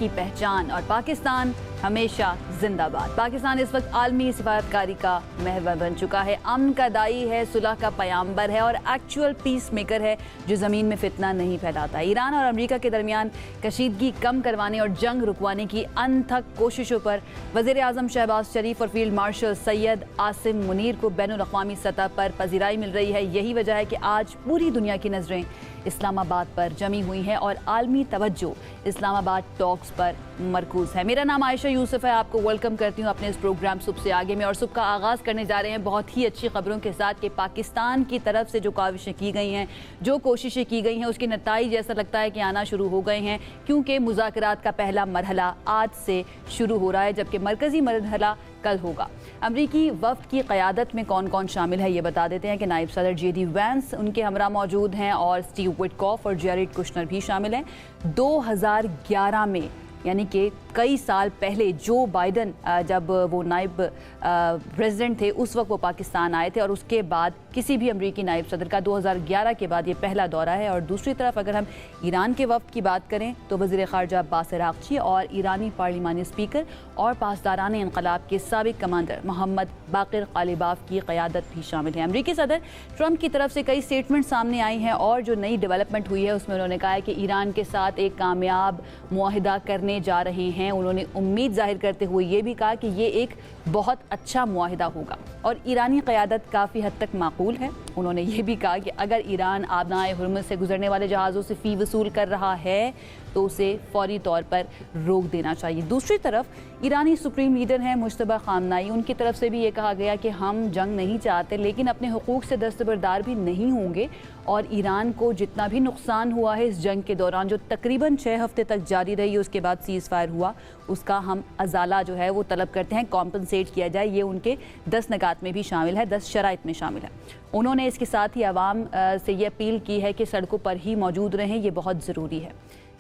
की पहचान और पाकिस्तान हमेशा जिंदाबाद। पाकिस्तान इस वक्त आलमी सिफारतकारी का महवर बन चुका है, अमन का दाई है, सुलह का पयाम्बर है और एक्चुअल पीस मेकर है जो ज़मीन में फितना नहीं फैलाता। ईरान और अमेरिका के दरमियान कशीदगी कम करवाने और जंग रुकवाने की अनथक कोशिशों पर वज़ीर आज़म शहबाज शरीफ और फील्ड मार्शल सैयद आसिम मुनीर को बैनुल-अक़वामी सतह पर पज़ीराई मिल रही है। यही वजह है कि आज पूरी दुनिया की नज़रें इस्लामाबाद पर जमी हुई हैं और आलमी तवज्जो इस्लामाबाद टॉक्स पर मरकूज़ है। मेरा नाम आयशा यूसुफ है, आपको वेलकम करती हूँ अपने इस प्रोग्राम सुबह से आगे में। और सुबह का आगाज़ करने जा रहे हैं बहुत ही अच्छी खबरों के साथ कि पाकिस्तान की तरफ से जो काविशें की गई हैं, जो कोशिशें की गई हैं, उसके नताइज ऐसा लगता है कि आना शुरू हो गए हैं, क्योंकि मुज़ाकरात का पहला मरहला आज से शुरू हो रहा है, जबकि मरकज़ी मरहला कल होगा। अमरीकी वफ़द की क़यादत में कौन कौन शामिल है ये बता देते हैं कि नायब सदर JD वैंस उनके हमरा मौजूद हैं और स्टीव विटकॉफ और जैरेड कुशनर भी शामिल हैं। 2011 में यानी कि कई साल पहले जो बाइडन जब वो नायब प्रेसिडेंट थे उस वक्त वो पाकिस्तान आए थे और उसके बाद किसी भी अमरीकी नायब सदर का 2011 के बाद ये पहला दौरा है। और दूसरी तरफ अगर हम ईरान के वफ़द की बात करें तो वज़ीर ख़ारजा अब्बास अराग़ची और ईरानी पार्लिमानी स्पीकर और पासदारान इनक़लाब के साबिक़ कमांडर मोहम्मद बाक़िर क़ालिबाफ़ की क़यादत भी शामिल है। अमरीकी सदर ट्रंप की तरफ से कई स्टेटमेंट सामने आई हैं और जो नई डेवलपमेंट हुई है उसमें उन्होंने कहा है कि ईरान के साथ एक कामयाब मुआहिदा करने जा रहे हैं। उन्होंने उम्मीद जाहिर करते हुए ये भी कहा कि ये एक बहुत अच्छा मुआहिदा होगा और ईरानी क़यादत काफ़ी हद तक माकूल है। उन्होंने ये भी कहा कि अगर ईरान आबनाए हुर्मुज़ से गुजरने वाले जहाज़ों से फ़ी वसूल कर रहा है तो उसे फौरी तौर पर रोक देना चाहिए। दूसरी तरफ ईरानी सुप्रीम लीडर हैं मुज्तबा ख़ामनाई, उनकी तरफ से भी ये कहा गया कि हम जंग नहीं चाहते लेकिन अपने हुकूक से दस्तबरदार भी नहीं होंगे और ईरान को जितना भी नुकसान हुआ है इस जंग के दौरान जो तकरीबन 6 हफ्ते तक जारी रही, उसके बाद सीज़ फायर हुआ, उसका हम अजाला जो है वो तलब करते हैं, कॉम्पनसेट किया जाए। ये उनके 10 निकात में भी शामिल है, 10 शराइत में शामिल है। उन्होंने इसके साथ ही आवाम से ये अपील की है कि सड़कों पर ही मौजूद रहें, ये बहुत ज़रूरी है।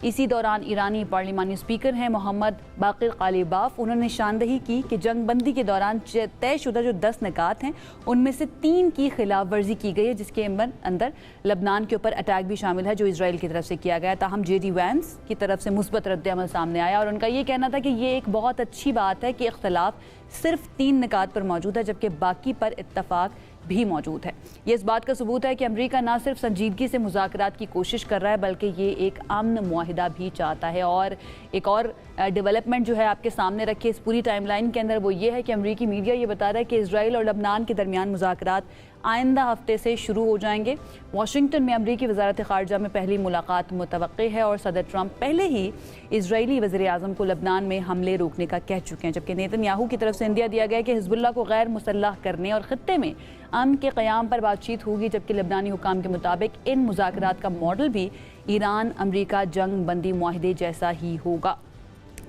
इसी दौरान ईरानी पार्लिमानी स्पीकर हैं मोहम्मद बाक़िर क़ालिबाफ़, उन्होंने निशानदही की कि जंग बंदी के दौरान तयशुदा जो 10 निकात हैं उनमें से 3 की खिलाफ वर्जी की गई है, जिसके अंदर लबनान के ऊपर अटैक भी शामिल है जो इसराइल की तरफ से किया गया। ताहम JD वैंस की तरफ से मुस्बत रद्द-ए-अमल सामने आया और उनका ये कहना था कि ये एक बहुत अच्छी बात है कि इख्तलाफ सिर्फ 3 निकात पर मौजूद है जबकि बाकी पर इत्तफाक भी मौजूद है। ये इस बात का सबूत है कि अमेरिका ना सिर्फ संजीदगी से मुज़ाकरात की कोशिश कर रहा है बल्कि ये एक अमन मुआहिदा भी चाहता है। और एक और डेवलपमेंट जो है आपके सामने रखी है इस पूरी टाइमलाइन के अंदर, वो ये है कि अमेरिकी मीडिया ये बता रहा है कि इजराइल और लबनान के दरमियान मुज़ाकरात आइंदा हफ्ते से शुरू हो जाएंगे। वाशिंगटन में अमरीकी वज़ारत ख़ारजा में पहली मुलाकात मुतवक्की है और सदर ट्रंप पहले ही इजरायली वज़ीर आज़म को लबनान में हमले रोकने का कह चुके हैं, जबकि नेतन्याहू की तरफ से इंदिया दिया गया कि हिज़्बुल्लाह को गैर मुसल्लह करने और ख़ित्ते में अमन के क़याम पर बातचीत होगी, जबकि लबनानी हुकाम के मुताबिक इन मुज़ाकरात का मॉडल भी ईरान अमरीका जंग बंदी मुआहिदे जैसा ही होगा।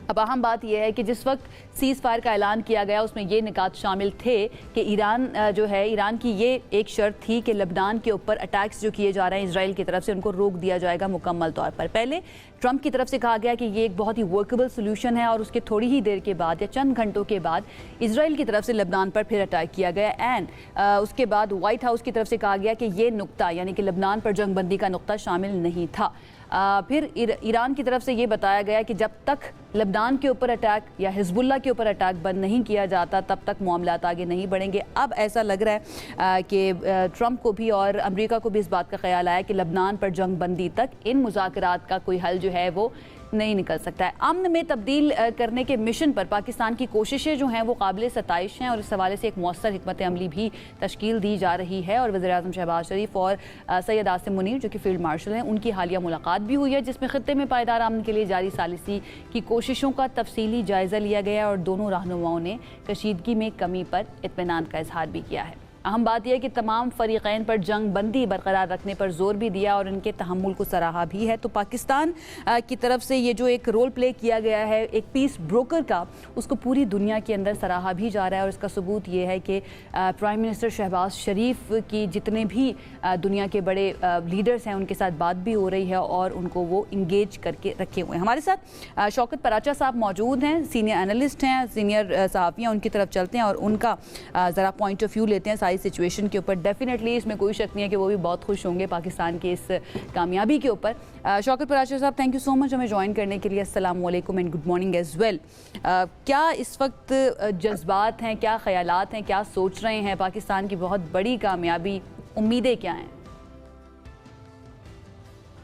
अब अहम बात यह है कि जिस वक्त सीज़ फायर का ऐलान किया गया उसमें ये निकात शामिल थे कि ईरान जो है, ईरान की ये एक शर्त थी कि लबनान के ऊपर अटैक्स जो किए जा रहे हैं इसराइल की तरफ से उनको रोक दिया जाएगा मुकम्मल तौर पर। पहले ट्रंप की तरफ से कहा गया कि ये एक बहुत ही वर्केबल सोल्यूशन है और उसके थोड़ी ही देर के बाद या चंद घंटों के बाद इसराइल की तरफ से लबनान पर फिर अटैक किया गया एंड उसके बाद वाइट हाउस की तरफ से कहा गया कि ये नुक्ता यानी कि लबनान पर जंग बंदी का नुक्ता शामिल नहीं था। फिर ईरान की तरफ से ये बताया गया कि जब तक लबनान के ऊपर अटैक या हिज़्बुल्लाह के ऊपर अटैक बंद नहीं किया जाता तब तक मामलात आगे नहीं बढ़ेंगे। अब ऐसा लग रहा है कि ट्रंप को भी और अमेरिका को भी इस बात का ख्याल आया कि लबनान पर जंग बंदी तक इन मुज़ाकरात का कोई हल जो है वो नहीं निकल सकता है। अमन में तब्दील करने के मिशन पर पाकिस्तान की कोशिशें जो हैं वो काबिल सताइश हैं और इस हवाले से एक मौसर हिकमत अमली भी तश्कील दी जा रही है। और वज़ीर आज़म शहबाज शरीफ और सैयद आसिम मुनीर जो कि फील्ड मार्शल हैं उनकी हालिया मुलाकात भी हुई है, जिसमें खित्ते में पायदार अमन के लिए जारी सालिसी की कोशिशों का तफसीली जायज़ा लिया गया और दोनों रहनुमाओं ने कशीदगी में कमी पर इत्मीनान का इजहार भी किया है। अहम बात यह है कि तमाम फरीक़ैन पर जंग बंदी बरकरार रखने पर जोर भी दिया और इनके तहम्मुल को सराहा भी है। तो पाकिस्तान की तरफ से ये जो एक रोल प्ले किया गया है एक पीस ब्रोकर का, उसको पूरी दुनिया के अंदर सराहा भी जा रहा है और इसका सबूत ये है कि प्राइम मिनिस्टर शहबाज शरीफ की जितने भी दुनिया के बड़े लीडर्स हैं उनके साथ बात भी हो रही है और उनको वो इंगेज करके रखे हुए हैं। हमारे साथ शौकत पराचा साहब मौजूद हैं, सीनियर एनालिस्ट हैं, सीनियर सहाफ़ी हैं, उनकी तरफ चलते हैं और उनका ज़रा पॉइंट ऑफ व्यू लेते हैं ساری سچویشن کے اوپر ڈیفینیٹلی اس میں کوئی شک نہیں ہے کہ وہ بھی بہت خوش ہوں گے پاکستان کی اس کامیابی کے اوپر. شوکت پراشر صاحب تھینک یو سو مچ ہمیں جوائن کرنے کے لیے. السلام علیکم and good morning as well. کیا اس وقت جذبات ہیں, کیا خیالات ہیں, کیا سوچ رہے ہیں؟ پاکستان کی بہت بڑی کامیابی, امیدیں کیا ہیں؟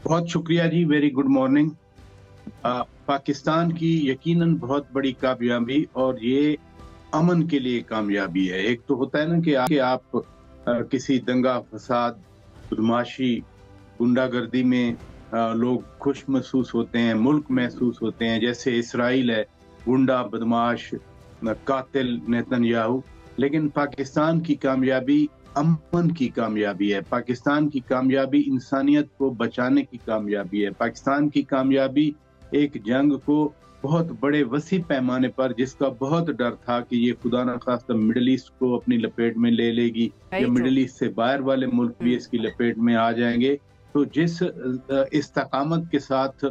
بہت شکریہ جی, ویری گڈ مارننگ. پاکستان کی یقیناً بہت بڑی کامیابی, اور یہ امن کے لیے کامیابی ہے. ایک تو ہوتا ہے نا کہ آپ کسی دنگا فساد, بدماشی, گنڈا گردی میں لوگ خوش محسوس ہوتے ہیں, ملک محسوس ہوتے ہیں, جیسے اسرائیل ہے گنڈا بدماش قاتل نیتن یاہو. لیکن پاکستان کی کامیابی امن کی کامیابی ہے. پاکستان کی کامیابی انسانیت کو بچانے کی کامیابی ہے. پاکستان کی کامیابی ایک جنگ کو بہت بڑے وسیع پیمانے پر, جس کا بہت ڈر تھا کہ یہ خدا نخواستہ مڈل ایسٹ کو اپنی لپیٹ میں لے لے گی, یا مڈل ایسٹ سے باہر والے ملک بھی اس کی لپیٹ میں آ جائیں گے. تو جس استقامت کے ساتھ,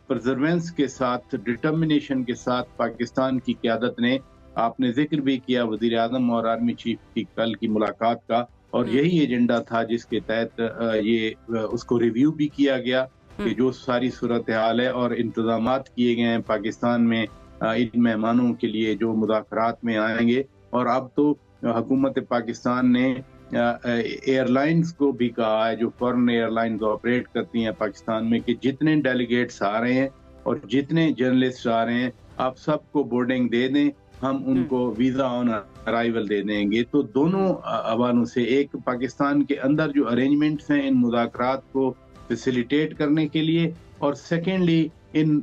پرزروینس کے ساتھ, ڈٹرمنیشن کے ساتھ پاکستان کی قیادت نے, آپ نے ذکر بھی کیا وزیر اعظم اور آرمی چیف کی کل کی ملاقات کا, اور یہی ایجنڈا تھا جس کے تحت یہ اس کو ریویو بھی کیا گیا کہ جو ساری صورتحال ہے اور انتظامات کیے گئے ہیں پاکستان میں ان مہمانوں کے لیے جو مذاکرات میں آئیں گے. اور اب تو حکومت پاکستان نے ایئر لائنز کو بھی کہا ہے, جو فورن ایئر لائنز آپریٹ کرتی ہیں پاکستان میں, کہ جتنے ڈیلیگیٹس آ رہے ہیں اور جتنے جرنلسٹ آ رہے ہیں آپ سب کو بورڈنگ دے دیں, ہم ان کو ویزا آن ارائیول دے دیں گے. تو دونوں حوالوں سے, ایک پاکستان کے اندر جو ارینجمنٹس ہیں ان مذاکرات کو فیسیلیٹیٹ کرنے کے لیے, اور سیکنڈلی ان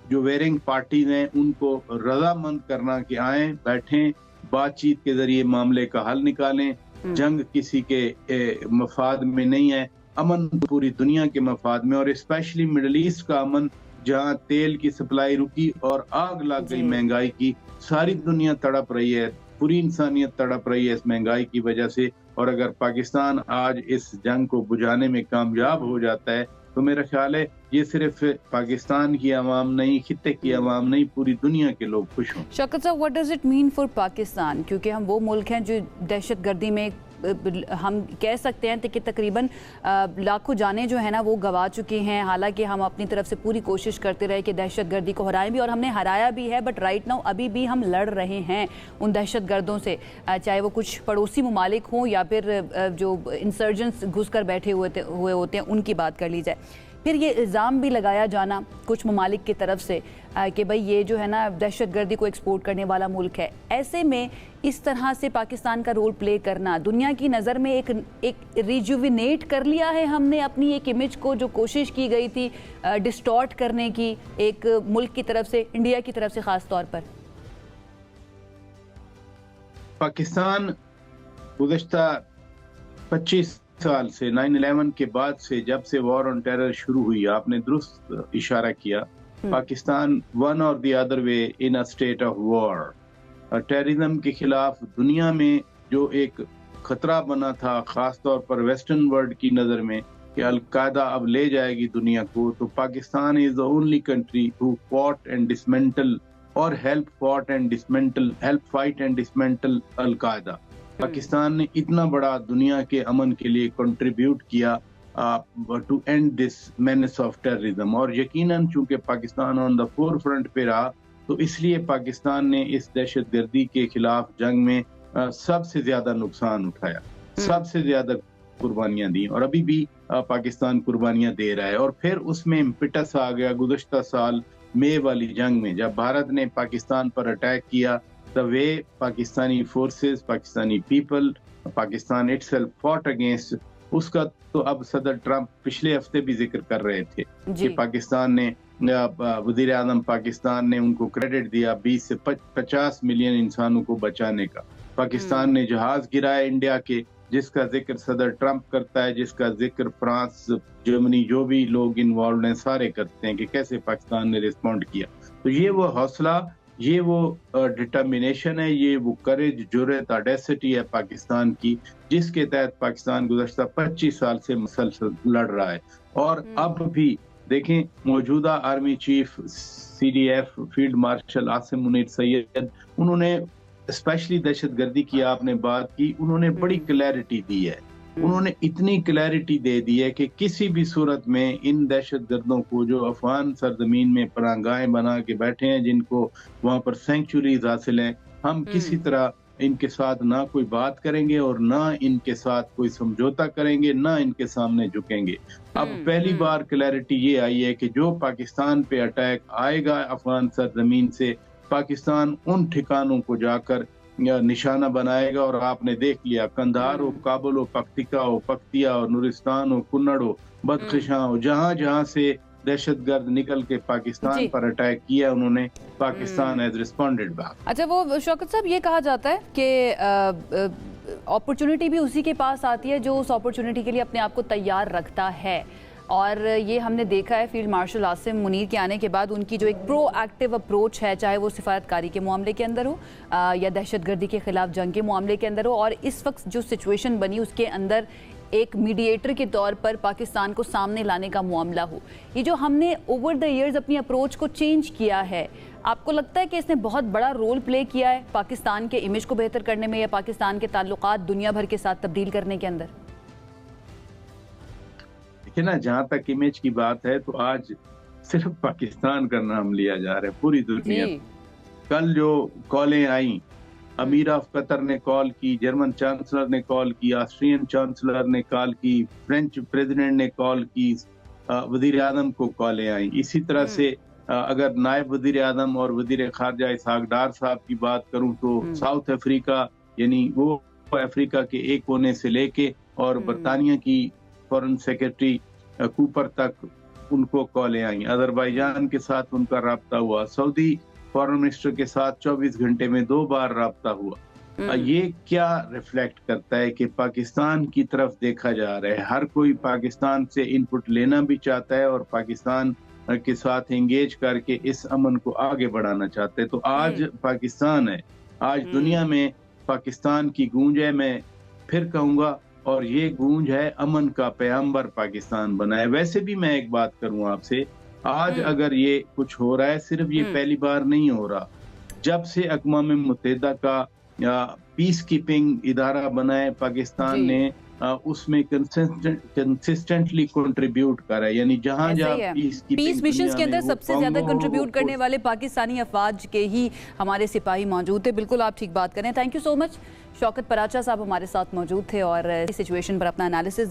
جو ویرنگ پارٹیز ہیں ان کو رضامند کرنا کہ آئیں, بیٹھیں, بات چیت کے ذریعے معاملے کا حل نکالیں. جنگ کسی کے مفاد میں نہیں ہے, امن پوری دنیا کے مفاد میں, اور اسپیشلی مڈل ایسٹ کا امن, جہاں تیل کی سپلائی رکی اور آگ لگ گئی مہنگائی کی. ساری دنیا تڑپ رہی ہے, پوری انسانیت تڑپ رہی ہے اس مہنگائی کی وجہ سے. اور اگر پاکستان آج اس جنگ کو بجھانے میں کامیاب ہو جاتا ہے تو میرا خیال ہے یہ صرف پاکستان کی عوام نہیں, خطے کی عوام نہیں, پوری دنیا کے لوگ خوش ہوں. شوکت صاحب, what does it mean for Pakistan? کیونکہ ہم وہ ملک ہیں جو دہشت گردی میں ہم کہہ سکتے ہیں کہ تقریباً لاکھوں جانیں جو ہیں نا وہ گوا چکے ہیں. حالانکہ ہم اپنی طرف سے پوری کوشش کرتے رہے کہ دہشت گردی کو ہرائیں بھی, اور ہم نے ہرایا بھی ہے, بٹ رائٹ ناؤ ابھی بھی ہم لڑ رہے ہیں ان دہشت گردوں سے, چاہے وہ کچھ پڑوسی ممالک ہوں یا پھر جو انسرجنٹس گھس کر بیٹھے ہوئے ہوتے ہیں ان کی بات کر لی جائے. پھر یہ الزام بھی لگایا جانا کچھ ممالک کی طرف سے کہ بھئی یہ جو ہے نا دہشت گردی کو ایکسپورٹ کرنے والا ملک ہے. ایسے میں اس طرح سے پاکستان کا رول پلے کرنا دنیا کی نظر میں ایک ریجوینیٹ کر لیا ہے ہم نے اپنی ایک امیج کو, جو کوشش کی گئی تھی ڈسٹارٹ کرنے کی ایک ملک کی طرف سے, انڈیا کی طرف سے خاص طور پر. پاکستان گزشتہ 25 سال سے 9/11 کے بعد سے, جب سے وار آن ٹیرر شروع ہوئی, آپ نے درست اشارہ کیا, پاکستان ون اور the other way in a state of war. Terrorism کے خلاف دنیا میں جو ایک خطرہ بنا تھا, خاص طور پر ویسٹرن ورلڈ کی نظر میں, کہ القاعدہ اب لے جائے گی دنیا کو, تو پاکستان از the only country who fought and dismantle or help fight and dismantle القاعدہ. پاکستان نے اتنا بڑا دنیا کے امن کے لیے کنٹریبیوٹ کیا to end this menace of terrorism, اور یقیناً چونکہ Pakistan on the forefront پہ رہا تو اس لیے پاکستان نے اس دہشت گردی کے خلاف جنگ میں سب سے زیادہ نقصان اٹھایا, سب سے زیادہ قربانیاں دی, اور ابھی بھی پاکستان قربانیاں دے رہا ہے. اور پھر اس میں امپیٹس آ گیا گزشتہ سال مئی والی جنگ میں, جب بھارت نے پاکستان پر اٹیک کیا. The way Pakistani forces, Pakistani people, Pakistan itself fought against, اس کا تو اب صدر ٹرمپ پچھلے ہفتے بھی ذکر کر رہے تھے کہ پاکستان نے, وزیر اعظم پاکستان نے ان کو کریڈٹ دیا 20 سے 50 ملین انسانوں کو بچانے کا. پاکستان نے جہاز گرایا انڈیا کے, جس کا ذکر صدر ٹرمپ کرتا ہے, جس کا ذکر فرانس, جرمنی, جو بھی لوگ انوالوڈ ہیں سارے کرتے ہیں کہ کیسے پاکستان نے ریسپونڈ کیا. تو یہ وہ حوصلہ, یہ وہ ڈٹرمنیشن ہے, یہ وہ کریج, جرأت, آڈیسٹی ہے پاکستان کی, جس کے تحت پاکستان گزشتہ 25 سال سے مسلسل لڑ رہا ہے. اور اب بھی دیکھیں, موجودہ army chief CDF field marshal Asim Munir Syed, انہوں نے स्पेशली दहशतगर्दी की आपने बात की, उन्होंने बड़ी क्लैरिटी दी है। उन्होंने इतनी क्लैरिटी दे दी है कि किसी भी सूरत में इन दहशतगर्दों को जो अफगान सरजमीन में पनाहगाहें बना के बैठे हैं, जिनको वहां पर सेंचुरीज हासिल हैं, हम किसी तरह इनके साथ ना कोई बात करेंगे और ना इनके साथ कोई समझौता करेंगे, ना इनके सामने झुकेंगे। अब पहली बार क्लैरिटी ये आई है कि जो पाकिस्तान पे अटैक आएगा अफगान सरजमीन से, पाकिस्तान उन ठिकानों को जाकर निशाना बनाएगा। और आपने देख लिया, कंधार हो, काबुल हो, पख्तिका हो, पख्तिया हो, नूरिस्तान हो, कुन्नड़ हो, बदखशां हो, जहां जहां से दहशतगर्द निकल के पाकिस्तान पर अटैक किया, उन्होंने पाकिस्तान हैज रिस्पॉन्डेड बैक। अच्छा, वो शौकत साहब, ये कहा जाता है कि अपॉर्चुनिटी भी उसी के पास आती है जो उस अपॉर्चुनिटी के लिए अपने आप को तैयार रखता है, और ये हमने देखा है फील्ड मार्शल आसिम मुनीर के आने के बाद उनकी जो एक प्रोएक्टिव अप्रोच है, चाहे वो सिफारतकारी के मामले के अंदर हो या दहशतगर्दी के खिलाफ जंग के मामले के अंदर हो, और इस वक्त जो सिचुएशन बनी उसके अंदर एक मीडिएटर के तौर पर पाकिस्तान को सामने लाने का मामला हो, ये जो हमने ओवर द इयर्स अपनी अप्रोच को चेंज किया है, आपको लगता है कि इसने बहुत बड़ा रोल प्ले किया है पाकिस्तान के इमेज को बेहतर करने में या पाकिस्तान के ताल्लुकात दुनिया भर के साथ तब्दील करने के अंदर? देखिए ना, जहां तक इमेज की बात है तो आज सिर्फ पाकिस्तान का नाम लिया जा रहा है पूरी दुनिया में। कल जो कॉलें आई, अमीर ऑफ कतर ने कॉल की, जर्मन चांसलर ने कॉल की, ऑस्ट्रियन चांसलर ने कॉल की, फ्रेंच प्रेसिडेंट ने कॉल की, वजीर आजम को कॉलें आई। इसी तरह से अगर नायब वजीर आजम और वजीर खारजा इसहाक डार साहब की बात करूं तो साउथ अफ्रीका, यानी वो अफ्रीका के एक कोने से लेके और बरतानिया की फॉरेन सेक्रेटरी कूपर तक उनको कॉलें आई। अजरबैजान के साथ उनका राब्ता हुआ, सऊदी फॉरेन मिनिस्टर के साथ 24 घंटे में 2 बार राब्ता हुआ। ये क्या रिफ्लेक्ट करता है कि पाकिस्तान की तरफ देखा जा रहा है, हर कोई पाकिस्तान से इनपुट लेना भी चाहता है और पाकिस्तान के साथ एंगेज करके इस अमन को आगे बढ़ाना चाहते हैं। तो आज पाकिस्तान है, आज दुनिया में पाकिस्तान की गूंज है, मैं फिर कहूंगा, और ये गूंज है अमन का पैगंबर पाकिस्तान बना है। वैसे भी मैं एक बात करूं आपसे, आज अगर ये कुछ हो रहा है, सिर्फ ये पहली बार नहीं हो रहा। जब से अक़वाम मुत्तहिदा का पीस कीपिंग इदारा बना है पाकिस्तान ने, उसमें कंसिस्टेंटली कंट्रीब्यूट करा है, यानी जहां जहां पीस मिशंस के अंदर सबसे ज्यादा कंट्रीब्यूट करने वाले पाकिस्तानी अफवाज के ही हमारे सिपाही मौजूद थे। बिल्कुल आप ठीक बात करें। Thank you so much. Shaukat Paracha साहब हमारे साथ मौजूद थे और सिचुएशन पर अपना एनालिसिस